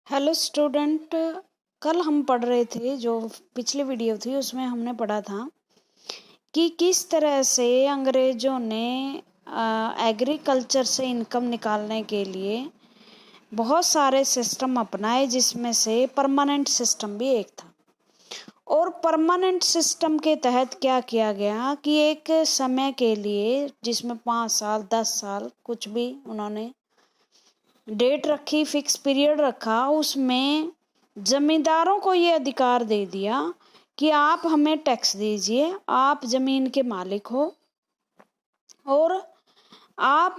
Hello student. कल हम पढ़ रहे थे, जो पिछली वीडियो थी उसमें हमने पढ़ा था कि किस तरह से अंग्रेज़ों ने एग्रीकल्चर से इनकम निकालने के लिए बहुत सारे सिस्टम अपनाए, जिसमें से परमानेंट सिस्टम भी एक था। और परमानेंट सिस्टम के तहत क्या किया गया कि एक समय के लिए, जिसमें 5 साल 10 साल कुछ भी उन्होंने डेट रखी, फिक्स पीरियड रखा, उसमें जमींदारों को ये अधिकार दे दिया कि आप हमें टैक्स दीजिए, आप जमीन के मालिक हो, और आप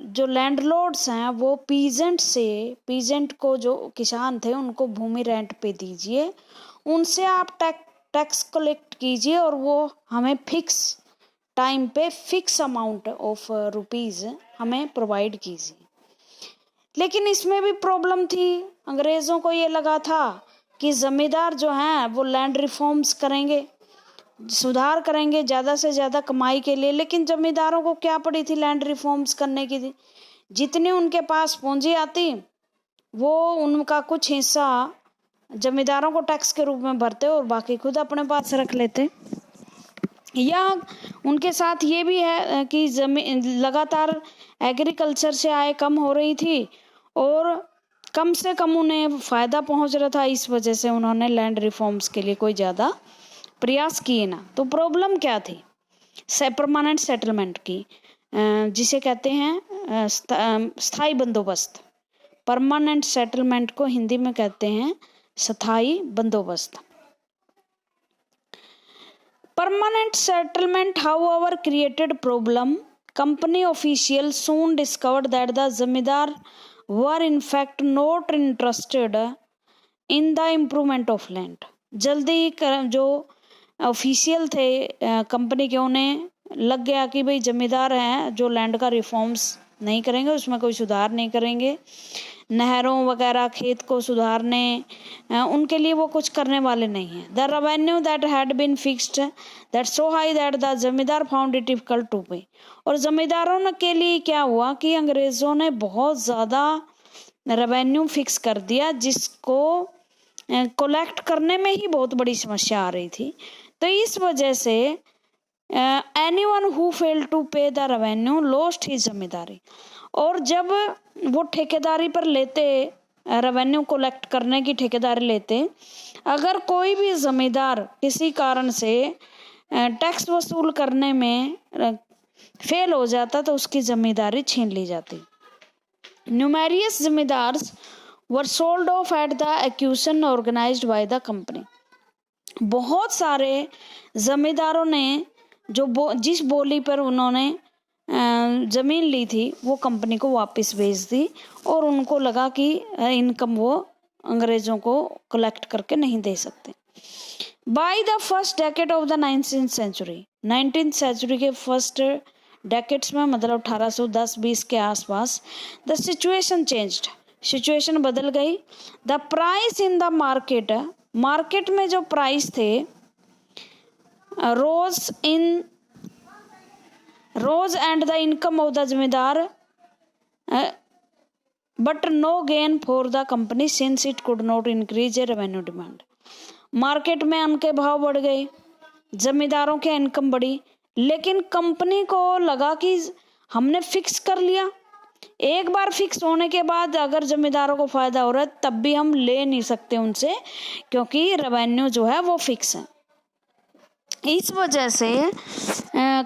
जो लैंडलॉर्ड्स हैं वो पीजेंट को, जो किसान थे, उनको भूमि रेंट पे दीजिए, उनसे आप टैक्स कलेक्ट कीजिए और वो हमें फिक्स टाइम पे फिक्स अमाउंट ऑफ रुपीज़ हमें प्रोवाइड कीजिए। लेकिन इसमें भी प्रॉब्लम थी। अंग्रेज़ों को ये लगा था कि ज़मींदार जो हैं वो लैंड रिफॉर्म्स करेंगे, सुधार करेंगे ज़्यादा से ज़्यादा कमाई के लिए। लेकिन ज़मींदारों को क्या पड़ी थी लैंड रिफॉर्म्स करने की थी? जितनी उनके पास पूंजी आती, वो उनका कुछ हिस्सा ज़मींदारों को टैक्स के रूप में भरते और बाकी खुद अपने पास रख लेते। या उनके साथ ये भी है कि लगातार एग्रीकल्चर से आय कम हो रही थी और कम से कम उन्हें फ़ायदा पहुंच रहा था, इस वजह से उन्होंने लैंड रिफॉर्म्स के लिए कोई ज़्यादा प्रयास किए ना। तो प्रॉब्लम क्या थी? परमानेंट सेटलमेंट की, जिसे कहते हैं स्थायी बंदोबस्त। परमानेंट सेटलमेंट को हिंदी में कहते हैं स्थायी बंदोबस्त। Permanent settlement, however, created problem. Company officials soon discovered that the zamindar were in fact not interested in the improvement of land. जल्दी जो ऑफिशियल थे कंपनी के, उन्हें लग गया कि भाई जमींदार हैं जो लैंड का रिफॉर्म्स नहीं करेंगे, उसमें कोई सुधार नहीं करेंगे, नहरों वगैरह खेत को सुधारने उनके लिए वो कुछ करने वाले नहीं हैं। The revenue that had been fixed that so high that the zamindar found it difficult to pay. और जमींदारों के लिए क्या हुआ कि अंग्रेज़ों ने बहुत ज़्यादा रेवेन्यू फिक्स कर दिया, जिसको कलेक्ट करने में ही बहुत बड़ी समस्या आ रही थी। तो इस वजह से एनीवन हु फेल्ड टू पे द रेवेन्यू लॉस्ट हिज जमींदारी। और जब वो ठेकेदारी पर लेते, रेवेन्यू कलेक्ट करने की ठेकेदारी लेते, अगर कोई भी जमींदार किसी कारण से टैक्स वसूल करने में फेल हो जाता तो उसकी जमींदारी छीन ली जाती। Numerous zamindars were sold off at the auction organised by the company. बहुत सारे जमींदारों ने जिस बोली पर उन्होंने ज़मीन ली थी वो कंपनी को वापस भेज दी, और उनको लगा कि इनकम वो अंग्रेज़ों को कलेक्ट करके नहीं दे सकते। By the first decade of the 19th century, 19th century के फर्स्ट डेकेड्स में, मतलब 1810-20 के आसपास, द सिचुएशन चेंज्ड, सिचुएशन बदल गई। The price in the market में जो प्राइस थे rose and the income of the zamindar, but no gain for the company since it could not increase a revenue demand. Market में उनके भाव बढ़ गए, जमींदारों की इनकम बढ़ी, लेकिन कंपनी को लगा कि हमने फिक्स कर लिया, एक बार फिक्स होने के बाद अगर जमींदारों को फायदा हो रहा है तब भी हम ले नहीं सकते उनसे, क्योंकि रेवेन्यू जो है वो फिक्स है। इस वजह से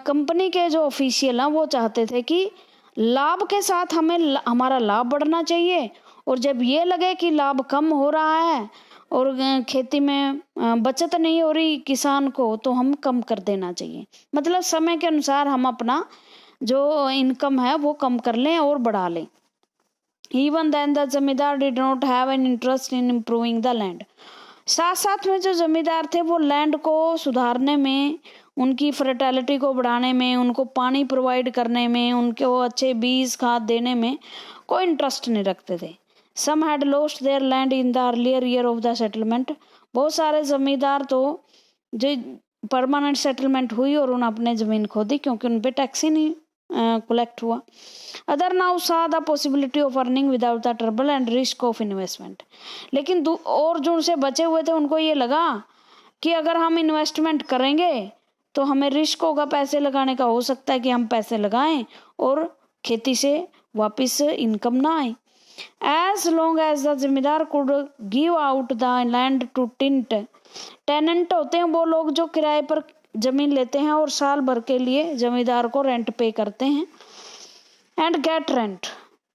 कंपनी के जो ऑफिशियल हैं वो चाहते थे कि लाभ के साथ हमें हमारा लाभ बढ़ना चाहिए, और जब ये लगे कि लाभ कम हो रहा है और खेती में बचत नहीं हो रही किसान को, तो हम कम कर देना चाहिए। मतलब समय के अनुसार हम अपना जो इनकम है वो कम कर लें और बढ़ा लें। Even then the जमींदार did not have an interest in improving the land. साथ साथ में जो जमींदार थे वो लैंड को सुधारने में, उनकी फर्टिलिटी को बढ़ाने में, उनको पानी प्रोवाइड करने में, उनके वो अच्छे बीज खाद देने में कोई इंटरेस्ट नहीं रखते थे। Some had lost their land in the earlier year of the settlement. बहुत सारे जमींदार तो जो परमानेंट सेटलमेंट हुई और उन्होंने अपने ज़मीन खो दी, क्योंकि उन पे टैक्स ही नहीं कलेक्ट हुआ। अदर नाउ सा the possibility of earning without the trouble and risk of investment. लेकिन और जो उनसे बचे हुए थे उनको ये लगा कि अगर हम इन्वेस्टमेंट करेंगे तो हमें रिस्क होगा पैसे लगाने का, हो सकता है कि हम पैसे लगाएं और खेती से वापस इनकम ना आए। As long as the zamindar could give out the land to tenant, tenant होते हैं वो लोग जो किराए पर जमीन लेते हैं और साल भर के लिए जमींदार को रेंट पे करते हैं। एंड गेट रेंट,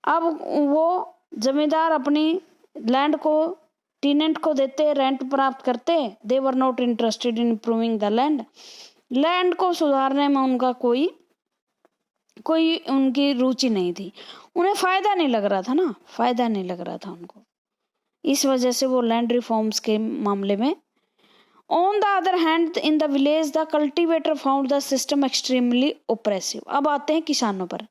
अब वो जमींदार अपनी लैंड को टेनेंट को देते, रेंट प्राप्त करते। They were not interested in improving the land, land को सुधारने में उनका कोई उनकी रुचि नहीं थी, उन्हें फायदा नहीं लग रहा था ना, फायदा नहीं लग रहा था उनको, इस वजह से वो लैंड रिफॉर्म्स के मामले में। On the other hand in the village the cultivator found the system extremely oppressive. अब आते हैं किसानों पर,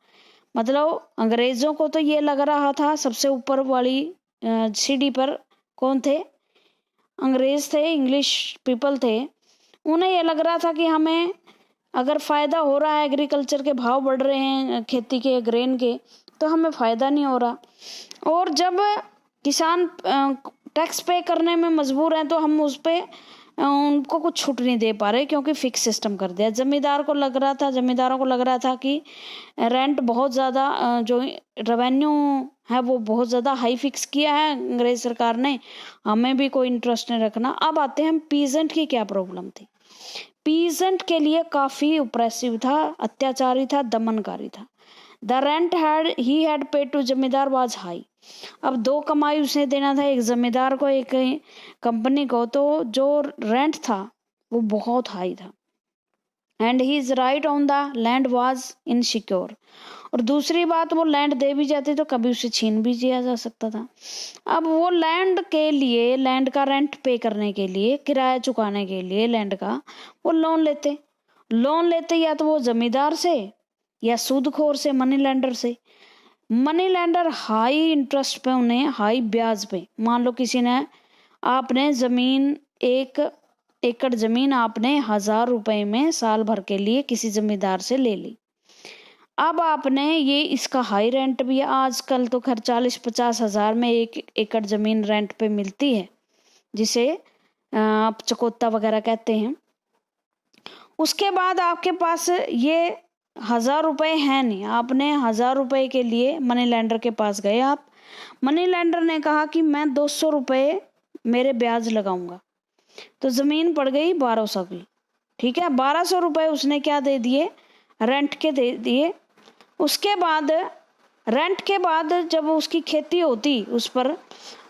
मतलब अंग्रेजों को तो ये लग रहा था, सबसे ऊपर वाली सीढ़ी पर कौन थे, अंग्रेज थे, इंग्लिश पीपल थे, उन्हें ये लग रहा था कि हमें अगर फ़ायदा हो रहा है, एग्रीकल्चर के भाव बढ़ रहे हैं खेती के, ग्रेन के, तो हमें फ़ायदा नहीं हो रहा। और जब किसान टैक्स पे करने में मजबूर हैं तो हम उस पर उनको कुछ छूट नहीं दे पा रहे, क्योंकि फिक्स सिस्टम कर दिया। जमींदारों को लग रहा था कि रेंट बहुत ज़्यादा, जो रेवेन्यू है वो बहुत ज़्यादा हाई फिक्स किया है अंग्रेज सरकार ने, हमें भी कोई इंटरेस्ट नहीं रखना। अब आते हैं पीजेंट की क्या प्रॉब्लम थी। पीजेंट के लिए काफ़ी ओप्रेसिव था, अत्याचारी था, दमनकारी था। The rent he had paid to zamindar was high, अब दो कमाई उसने देना था, एक जमींदार को, एक कंपनी को, तो जो रेंट था वो बहुत हाई था। And his right on the land was insecure, और दूसरी बात वो लैंड दे भी जाती तो कभी उसे छीन भी दिया जा सकता था। अब वो लैंड के लिए, लैंड का रेंट पे करने के लिए, किराया चुकाने के लिए लैंड का, वो लोन लेते या तो वो जमींदार से या सूदखोर से, मनी लेंडर से। मनी लेंडर हाई इंटरेस्ट पे, उन्हें हाई ब्याज पे, मान लो किसी ने, आपने जमीन, 1 एकड़ जमीन आपने 1000 रुपए में साल भर के लिए किसी जमींदार से ले ली। अब आपने ये, इसका हाई रेंट भी है, आजकल तो खैर 40-50 हजार में 1 एकड़ जमीन रेंट पे मिलती है, जिसे आप चकोत्ता वगैरह कहते हैं। उसके बाद आपके पास ये 1000 रुपए है नहीं, आपने 1000 रुपए के लिए मनी लेंडर के पास गए आप, मनी लेंडर ने कहा कि मैं 200 रुपए मेरे ब्याज लगाऊंगा, तो जमीन पड़ गई 1200 की, ठीक है। 1200 रुपए उसने क्या दे दिए, रेंट के दे दिए। उसके बाद रेंट के बाद जब उसकी खेती होती उस पर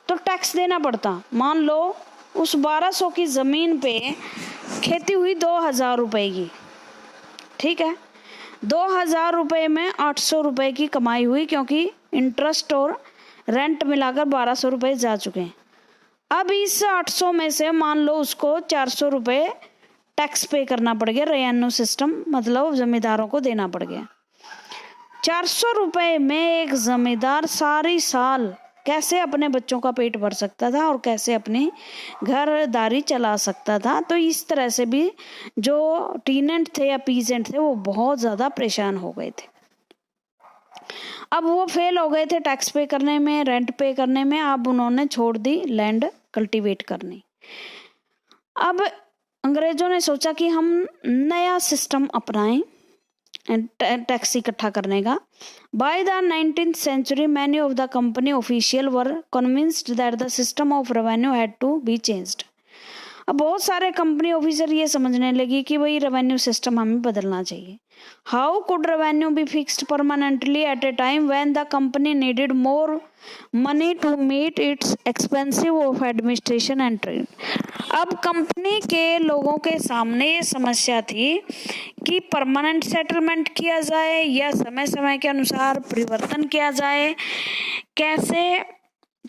तो टैक्स देना पड़ता। मान लो उस 1200 की ज़मीन पे खेती हुई 2000 रुपए की, ठीक है, 2000 रुपए में 800 रुपए की कमाई हुई, क्योंकि इंटरेस्ट और रेंट मिलाकर 1200 रुपए जा चुके हैं। अब इस 800 में से मान लो उसको 400 रुपए टैक्स पे करना पड़ गया, रेवेन्यू सिस्टम, मतलब जमींदारों को देना पड़ गया। 400 रुपए में एक जमींदार सारी साल कैसे अपने बच्चों का पेट भर सकता था और कैसे अपनी घरदारी चला सकता था। तो इस तरह से भी जो टीनेंट थे या पीजेंट थे वो बहुत ज़्यादा परेशान हो गए थे। अब वो फेल हो गए थे टैक्स पे करने में, रेंट पे करने में। अब उन्होंने छोड़ दी लैंड कल्टीवेट करनी। अब अंग्रेजों ने सोचा कि हम नया सिस्टम अपनाएं टैक्स इकट्ठा करने का। By the 19th century many of the company official were convinced that the system of revenue had to be changed। अब बहुत सारे कंपनी ऑफिसर ये समझने लगी कि भाई रेवेन्यू सिस्टम हमें बदलना चाहिए। How could revenue be fixed permanently at a time when the company needed more money to meet its expensive of administration and trade. अब कंपनी के लोगों के सामने ये समस्या थी कि परमानेंट सेटलमेंट किया जाए या समय समय के अनुसार परिवर्तन किया जाए, कैसे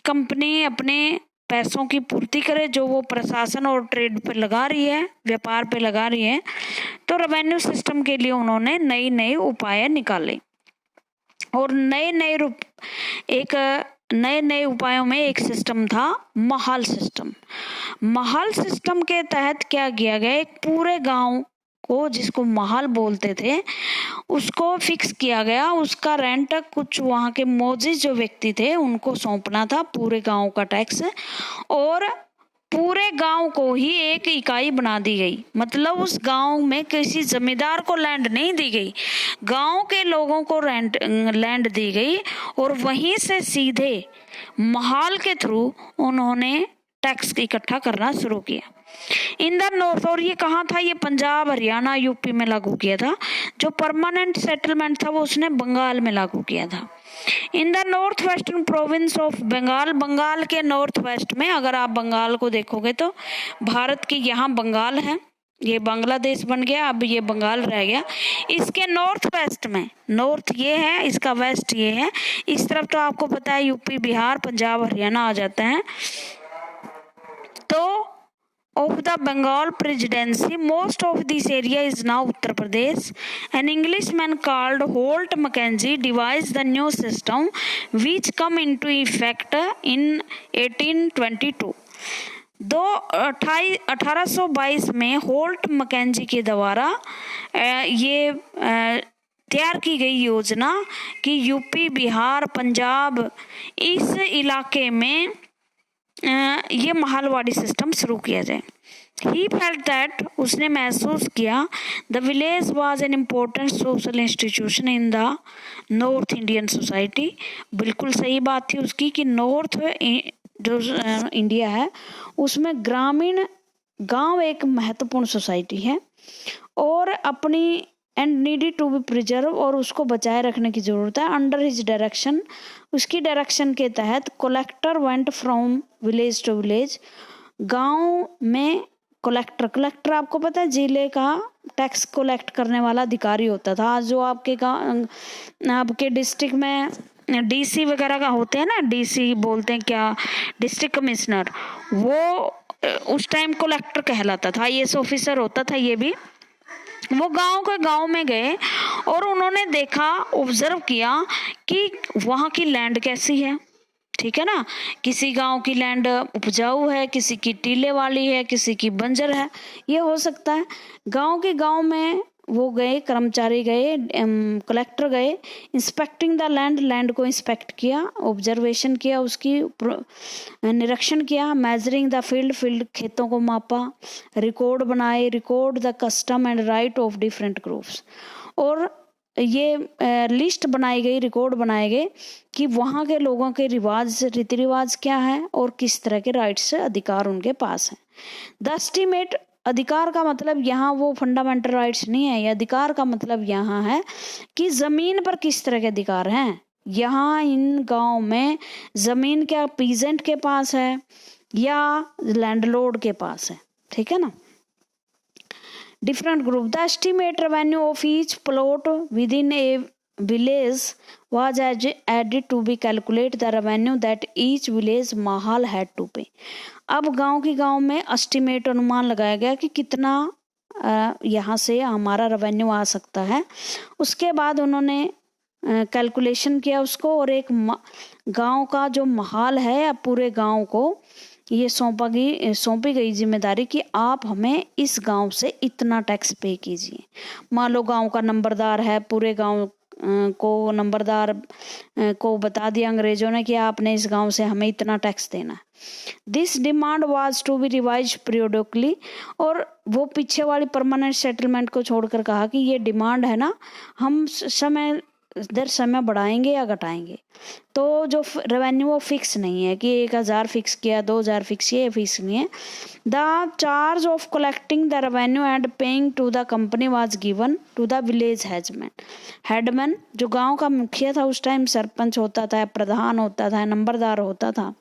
कंपनी अपने पैसों की पूर्ति करे जो वो प्रशासन और ट्रेड पे लगा रही है, व्यापार पे लगा रही है। तो रेवेन्यू सिस्टम के लिए उन्होंने नई नई उपाय निकाले और नए नए उपायों में एक सिस्टम था महाल सिस्टम। महाल सिस्टम के तहत क्या किया गया, एक पूरे गांव को, जिसको महल बोलते थे, उसको फिक्स किया गया। उसका रेंट कुछ वहाँ के मोजिज जो व्यक्ति थे उनको सौंपना था, पूरे गांव का टैक्स, और पूरे गांव को ही एक इकाई बना दी गई। मतलब उस गांव में किसी जमींदार को लैंड नहीं दी गई, गांव के लोगों को लैंड दी गई, और वहीं से सीधे महाल के थ्रू उन्होंने टैक्स इकट्ठा करना शुरू किया इन द नॉर्थ। और ये कहाँ था? ये पंजाब, हरियाणा, यूपी में लागू किया था। जो परमानेंट सेटलमेंट था वो उसने बंगाल में लागू किया था। In the north western province of Bengal, Bengal के नॉर्थ वेस्ट में, अगर आप बंगाल को देखोगे तो भारत की यहाँ बंगाल है, ये बांग्लादेश बन गया, अब ये बंगाल रह गया। इसके नॉर्थ वेस्ट में, नॉर्थ ये है, इसका वेस्ट ये है, इस तरफ तो आपको पता है यूपी, बिहार, पंजाब, हरियाणा आ जाता है। तो of the Bengal Presidency, most of this area is now Uttar Pradesh. An Englishman called Holt Mackenzie devised the new system which come into effect in 1822. 1822 में होल्ट मैकेंजी के द्वारा ये तैयार की गई योजना कि यूपी, बिहार, पंजाब, इस इलाके में ये महलवाड़ी सिस्टम शुरू किया जाए। He felt that, उसने महसूस किया, the village was an important social institution in the North Indian society। बिल्कुल सही बात थी उसकी कि नॉर्थ जो इंडिया है उसमें ग्रामीण गांव एक महत्वपूर्ण सोसाइटी है, और अपनी and needed to be preserve, और उसको बचाए रखने की जरूरत है। अंडर हिज डायरेक्शन, उसकी डायरेक्शन के तहत, collector went from village to village, गांव में कलेक्टर आपको पता है जिले का टैक्स कलेक्ट करने वाला अधिकारी होता था। जो आपके डिस्ट्रिक्ट में डीसी वगैरह का होते हैं ना, डीसी बोलते हैं क्या, डिस्ट्रिक्ट कमिश्नर, वो उस टाइम कलेक्टर कहलाता था, आईएएस ऑफिसर होता था ये भी। वो गांव के गांव में गए और उन्होंने देखा, ऑब्जर्व किया कि वहाँ की लैंड कैसी है, ठीक है ना। किसी गांव की लैंड उपजाऊ है, किसी की टीले वाली है, किसी की बंजर है, ये हो सकता है। गांव के गांव में वो गए, कर्मचारी गए, कलेक्टर गए, इंस्पेक्टिंग द लैंड को इंस्पेक्ट किया, ऑब्जर्वेशन किया, उसकी निरीक्षण किया, मेजरिंग द फील्ड खेतों को मापा, रिकॉर्ड बनाए, record the custom and right of different groups, और ये लिस्ट बनाई गई, रिकॉर्ड बनाए गए कि वहाँ के लोगों के रीति रिवाज क्या है और किस तरह के राइट्स अधिकार उनके पास हैं। द एस्टीमेट, अधिकार का मतलब यहाँ वो फंडामेंटल राइट्स नहीं है, ये अधिकार का मतलब यहाँ है कि जमीन पर किस तरह के अधिकार हैं। यहाँ इन गांव में जमीन क्या पीजेंट के पास है या लैंडलॉर्ड के पास है, ठीक है ना। Different group, the estimate revenue of each plot with in A village was added to be calculate the revenue that each village mahal had to pay। अब गांव में एस्टीमेट, अनुमान लगाया गया कि कितना यहाँ से हमारा रेवेन्यू आ सकता है। उसके बाद उन्होंने कैलकुलेशन किया उसको, और एक गांव का जो महाल है, पूरे गांव को ये सौंपी गई जिम्मेदारी कि आप हमें इस गांव से इतना टैक्स पे कीजिए। मान लो गांव का नंबरदार है, पूरे गांव को नंबरदार को बता दिया अंग्रेजों ने कि आपने इस गांव से हमें इतना टैक्स देना है। This demand was to be revise periodically, और वो पीछे वाली परमानेंट सेटलमेंट को छोड़कर कहा कि ये डिमांड है ना, हम समय दर समय बढ़ाएंगे या घटाएंगे। तो जो रेवेन्यू वो फिक्स नहीं है कि 1000 फिक्स किया, 2000 फिक्स किया, ये फिक्स नहीं है। The charge of collecting the revenue and paying to the company was given to the village headman, जो गांव का मुखिया था उस टाइम, सरपंच होता था, प्रधान होता था, नंबरदार होता था,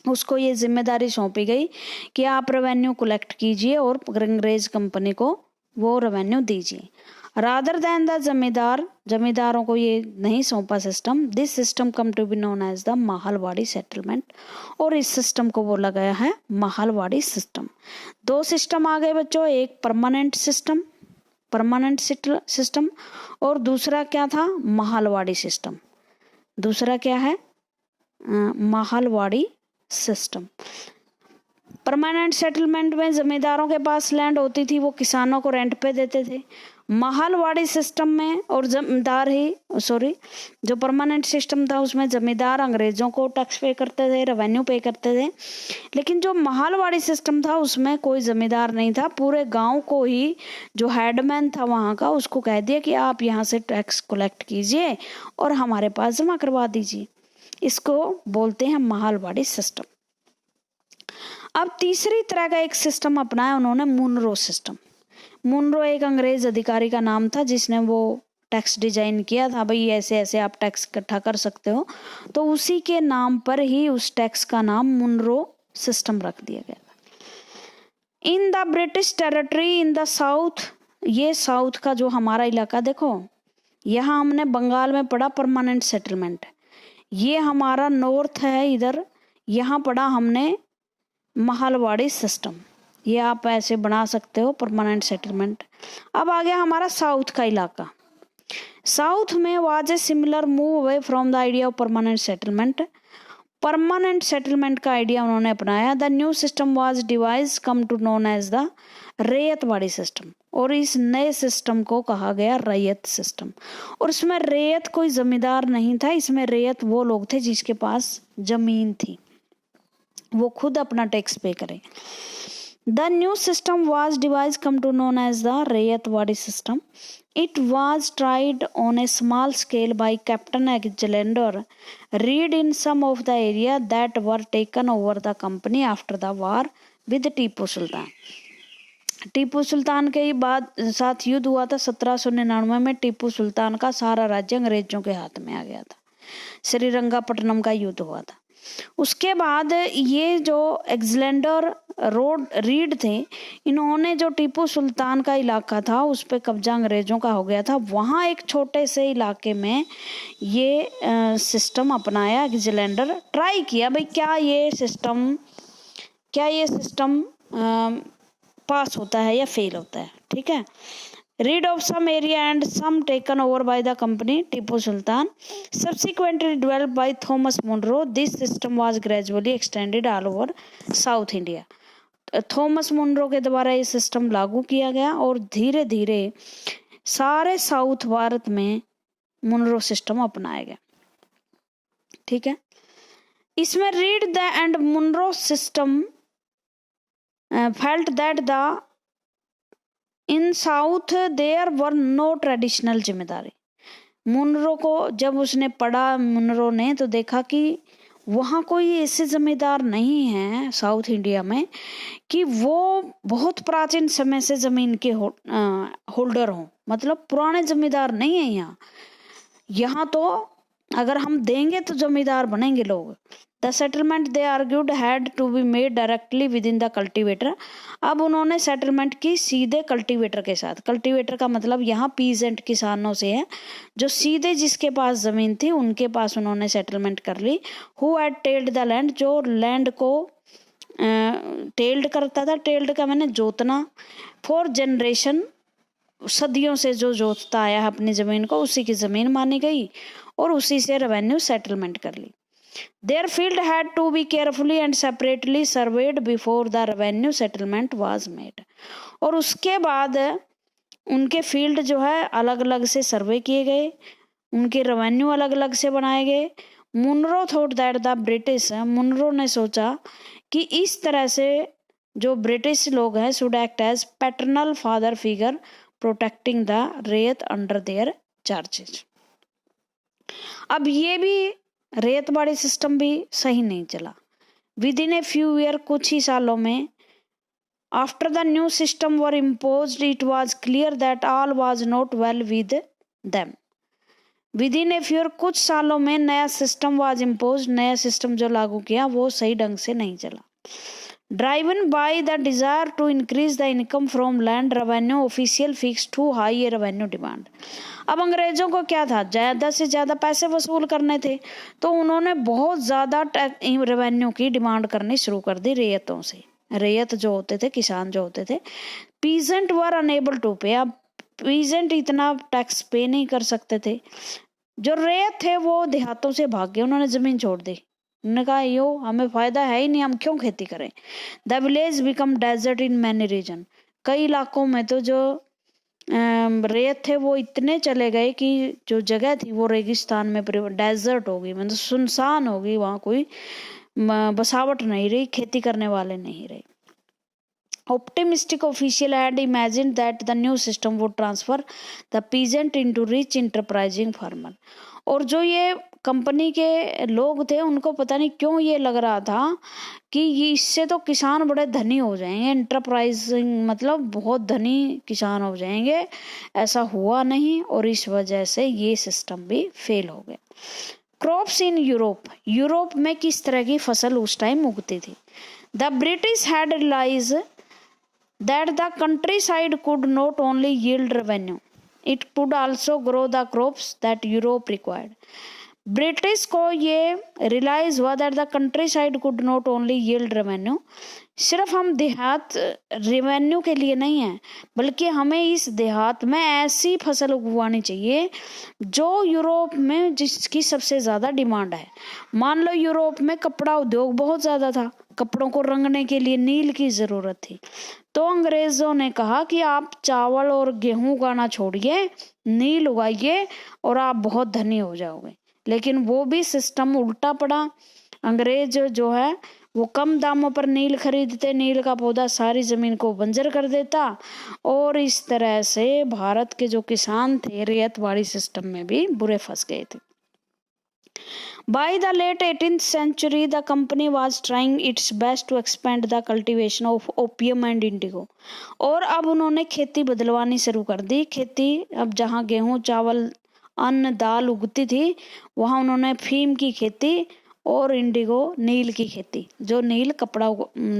उसको ये जिम्मेदारी सौंपी गई कि आप रेवेन्यू कलेक्ट कीजिए और अंग्रेज कंपनी को वो रेवेन्यू दीजिए। रादर देन द जमींदारों को ये नहीं सौंपा system. This system come to be known as the Mahalwari settlement, और इस सिस्टम को बोला गया है महलवाड़ी सिस्टम। दो सिस्टम आ गए बच्चों, एक परमानेंट सिस्टम और दूसरा क्या था, महलवाड़ी सिस्टम। दूसरा क्या है, महलवाड़ी सिस्टम। परमानेंट सेटलमेंट में जमींदारों के पास लैंड होती थी, वो किसानों को रेंट पे देते थे। महलवाड़ी सिस्टम में और जमींदार ही जो परमानेंट सिस्टम था उसमें जमींदार अंग्रेजों को टैक्स पे करते थे, रेवेन्यू पे करते थे। लेकिन जो महलवाड़ी सिस्टम था उसमें कोई जमींदार नहीं था, पूरे गांव को ही जो हेडमैन था वहां का उसको कह दिया कि आप यहाँ से टैक्स कलेक्ट कीजिए और हमारे पास जमा करवा दीजिए। इसको बोलते हैं महलवाड़ी सिस्टम। अब तीसरी तरह का एक सिस्टम अपनाया उन्होंने, मुनरो सिस्टम। मुनरो एक अंग्रेज अधिकारी का नाम था जिसने वो टैक्स डिजाइन किया था, भाई ऐसे ऐसे आप टैक्स इकट्ठा कर सकते हो, तो उसी के नाम पर ही उस टैक्स का नाम मुनरो सिस्टम रख दिया गया था। In the British territory in the south, ये साउथ का जो हमारा इलाका देखो, यहाँ हमने बंगाल में पढ़ा परमानेंट सेटलमेंट, ये हमारा नॉर्थ है इधर, यहाँ पढ़ा हमने महलवाड़ी सिस्टम, ये आप ऐसे बना सकते हो परमानेंट सेटलमेंट। अब आ गया हमारा साउथ का इलाका। साउथ में was a similar move away from the idea of permanent settlement. Permanent settlement का आइडिया उन्होंने अपनाया। The new system was devise come to known as the Ryotwari system, और इस नए सिस्टम को कहा गया रैयत सिस्टम। और इसमें रैयत कोई जमींदार नहीं था, इसमें रैयत वो लोग थे जिसके पास जमीन थी, वो खुद अपना टैक्स पे करें। The new system was devised come to known as the Rayatwadi system. It was tried on a small scale by Captain Alexander Reed in some of the area that were taken over the company after the war with Tipu Sultan. Tipu Sultan के बाद साथ युद्ध हुआ था 1799 में। टीपू सुल्तान का सारा राज्य अंग्रेजों के हाथ में आ गया था, श्रीरंगापट्टनम का युद्ध हुआ था। उसके बाद ये जो एलेक्जेंडर रीड थे, इन्होंने जो टीपू सुल्तान का इलाका था उस पर कब्जा अंग्रेजों का हो गया था, वहाँ एक छोटे से इलाके में ये सिस्टम अपनाया। एलेक्जेंडर ट्राई किया भाई क्या ये सिस्टम पास होता है या फेल होता है, ठीक है। Read of some area and some taken over by the company Tipu Sultan, subsequently developed by Thomas Munro, this system was gradually extended all over south India. Thomas Munro के द्वारा ये सिस्टम लागू किया गया और धीरे धीरे सारे साउथ भारत में मुनरो सिस्टम अपनाया गया, ठीक है। इसमें read the and Munro system felt that in south there were no traditional जिम्मेदारी। मुनरो को जब उसने पढ़ा, मुनरो ने तो देखा कि वहाँ कोई ऐसे जमींदार नहीं है साउथ इंडिया में कि वो बहुत प्राचीन समय से जमीन के होल्डर हों, मतलब पुराने जमींदार नहीं है यहाँ तो अगर हम देंगे तो जमींदार बनेंगे लोग। The settlement they argued had to be made directly with in the cultivator. अब उन्होंने सेटलमेंट की सीधे कल्टीवेटर के साथ। कल्टीवेटर का मतलब यहाँ पीजेंट किसानों से है, जो सीधे जिसके पास जमीन थी उनके पास उन्होंने सेटलमेंट कर ली। Who had tilled the land, जो लैंड को टेल्ड करता था, टेल्ड का मैंने जोतना, फॉर जनरेशन, सदियों से जो जोतता आया है अपनी जमीन को उसी की जमीन मानी गई और उसी से रेवेन्यू सेटलमेंट कर ली। Their field had to be carefully and separately surveyed before the revenue settlement was made। और उसके बाद उनके फील्ड जो है अलग अलग से सर्वे किए गए, उनके रेवेन्यू अलग अलग से बनाए गए। Munro thought that the British, Munro ने सोचा कि इस तरह से जो ब्रिटिश लोग हैं should act as paternal father figure protecting the ryot under their charges. अब ये भी रेतवाड़ी सिस्टम भी सही नहीं चला। With in a few year, कुछ ही सालों में, after the new system were imposed it was clear that all was not well with them. With in a few, कुछ सालों में नया सिस्टम वाज इम्पोज्ड, नया सिस्टम जो लागू किया वो सही ढंग से नहीं चला। Driven by the desire to increase the income from land revenue official fix to high revenue demand. अब अंग्रेजों को क्या था, ज़्यादा से ज़्यादा पैसे वसूल करने थे, तो उन्होंने बहुत ज़्यादा रेवेन्यू की डिमांड करनी शुरू कर दी रेयतों से। रेयत जो होते थे, किसान जो होते थे, पीजेंट वर अनेबल टू पे। अब पीजेंट इतना टैक्स पे नहीं कर सकते थे। जो रेयत थे वो देहातों से भाग गए, उन्होंने ज़मीन छोड़ दी, उन्होंने कहा यो हमें फायदा है ही नहीं, हम क्यों खेती करें। The village become desert in many region, कई इलाकों में तो जो रेत थे वो इतने चले गए कि जो जगह थी वो रेगिस्तान में डेजर्ट हो गई, मतलब सुनसान हो गई, वहां कोई बसावट नहीं रही, खेती करने वाले नहीं रहे। Optimistic official had imagined that the new system would transfer the peasant into rich enterprising farmer। और जो ये कंपनी के लोग थे उनको पता नहीं क्यों ये लग रहा था कि ये इससे तो किसान बड़े धनी हो जाएंगे, एंटरप्राइजिंग मतलब बहुत धनी किसान हो जाएंगे। ऐसा हुआ नहीं और इस वजह से ये सिस्टम भी फेल हो गया। क्रॉप्स इन यूरोप, यूरोप में किस तरह की फसल उस टाइम उगती थी। The British had realise that the countryside could not only yield revenue, it could also grow the crops that Europe required। British को ये रियलाइज हुआ that the country side could not only yield revenue, सिर्फ हम देहात revenue के लिए नहीं है, बल्कि हमें इस देहात में ऐसी फसल उगवानी चाहिए जो यूरोप में जिसकी सबसे ज़्यादा डिमांड है। मान लो यूरोप में कपड़ा उद्योग बहुत ज़्यादा था, कपड़ों को रंगने के लिए नील की ज़रूरत थी, तो अंग्रेज़ों ने कहा कि आप चावल और गेहूं उगाना छोड़िए, नील उगाइए और आप बहुत धनी हो जाओगे। लेकिन वो भी सिस्टम उल्टा पड़ा। अंग्रेज जो है वो कम दामों पर नील खरीदते, नील का पौधा सारी जमीन को बंजर कर देता और इस तरह से भारत के जो किसान थे रेतवाड़ी सिस्टम में भी बुरे फंस गए थे। By the late 18th century, the company was trying its best to expand the cultivation of opium and indigo। और अब उन्होंने खेती बदलवानी शुरू कर दी। खेती अब जहाँ गेहूं चावल अन्न दाल उगती थी वहाँ उन्होंने फीम की खेती और इंडिगो नील की खेती, जो नील कपड़ा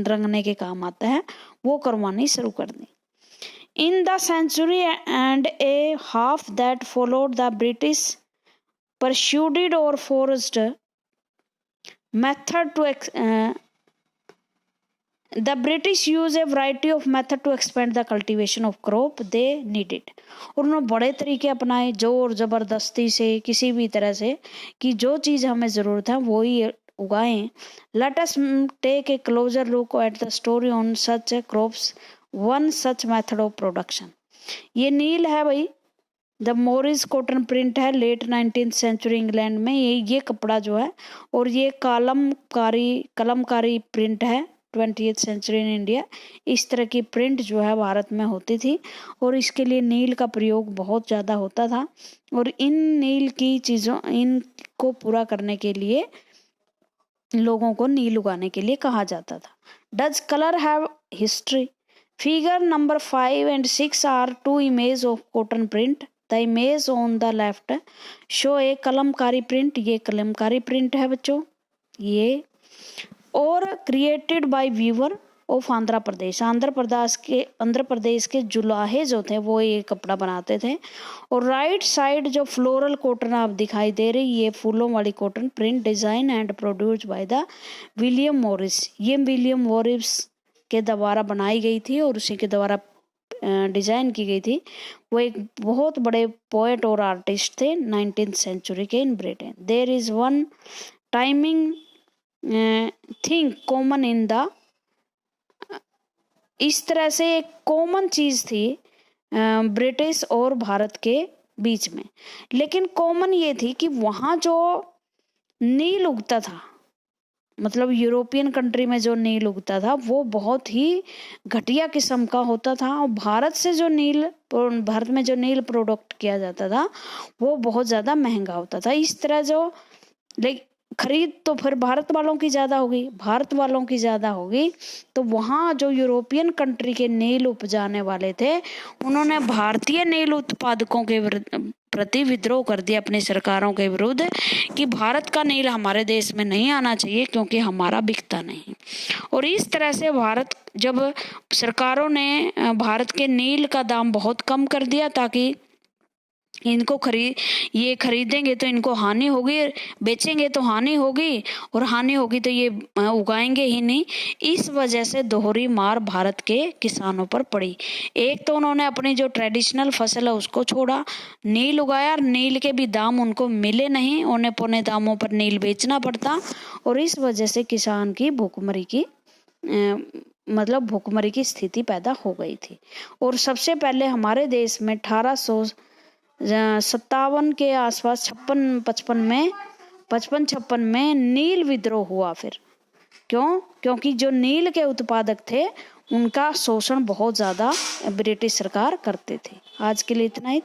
रंगने के काम आता है, वो करवानी शुरू कर दी। In the century and a half that followed, the British pursued or forced method to the British use a variety of method to expand the cultivation of crop they needed। और उन्होंने बड़े तरीके अपनाए, जोर जबरदस्ती से किसी भी तरह से कि जो चीज़ हमें ज़रूरत है वो ही उगाएं। Let us take a closer look at the story on such crops, one such method of production। ये नील है भाई, द मोरिस कॉटन प्रिंट है, लेट 19th सेंचुरी इंग्लैंड में ये कपड़ा जो है, और ये कलमकारी प्रिंट है 20th सेंचुरी इन इंडिया। इस तरह की प्रिंट जो है भारत में होती थी और इसके लिए नील का प्रयोग बहुत ज़्यादा होता था और इन नील की चीज़ों इनको पूरा करने के लिए लोगों को नील उगाने के लिए कहा जाता था। Does colour have history? Figure number 5 and 6 are two image of cotton print. The image on the left show a Kalamkari print, ये कलमकारी प्रिंट है बच्चों ये, और created by weaver of Andhra Pradesh. Andhra Pradesh के जुलाहे जो थे वो ये कपड़ा बनाते थे। और राइट साइड जो फ्लोरल कॉटन आप दिखाई दे रही, ये फूलों वाली cotton print design and produced by the William Morris. ये विलियम मॉरिस के द्वारा बनाई गई थी और उसी के द्वारा डिजाइन की गई थी। वो एक बहुत बड़े पोएट और आर्टिस्ट थे 19th सेंचुरी के in Britain. There is one timing thing common in the, इस तरह से एक कॉमन चीज थी ब्रिटिश और भारत के बीच में। लेकिन कॉमन ये थी कि वहाँ जो नील उगता था, मतलब यूरोपियन कंट्री में जो नील उगता था वो बहुत ही घटिया किस्म का होता था और भारत में जो नील प्रोडक्ट किया जाता था वो बहुत ज़्यादा महंगा होता था। इस तरह जो खरीद तो फिर भारत वालों की ज़्यादा होगी, तो वहाँ जो यूरोपियन कंट्री के नील उपजाने वाले थे उन्होंने भारतीय नील उत्पादकों के प्रति विद्रोह कर दिया अपनी सरकारों के विरुद्ध कि भारत का नील हमारे देश में नहीं आना चाहिए क्योंकि हमारा बिकता नहीं। और इस तरह से जब सरकारों ने भारत के नील का दाम बहुत कम कर दिया ताकि इनको ये खरीदेंगे तो इनको हानि होगी, बेचेंगे तो हानि होगी, और हानि होगी तो ये उगाएंगे ही नहीं। इस वजह से दोहरी मार भारत के किसानों पर पड़ी। एक तो उन्होंने अपनी जो ट्रेडिशनल फसल है उसको छोड़ा, नील उगाया, और नील के भी दाम उनको मिले नहीं, उन्हें पौने दामों पर नील बेचना पड़ता, और इस वजह से किसान की भूखमरी की मतलब भूखमरी की स्थिति पैदा हो गई थी। और सबसे पहले हमारे देश में 1857 के आसपास 55-56 में नील विद्रोह हुआ। फिर क्योंकि जो नील के उत्पादक थे उनका शोषण बहुत ज्यादा ब्रिटिश सरकार करते थे। आज के लिए इतना ही।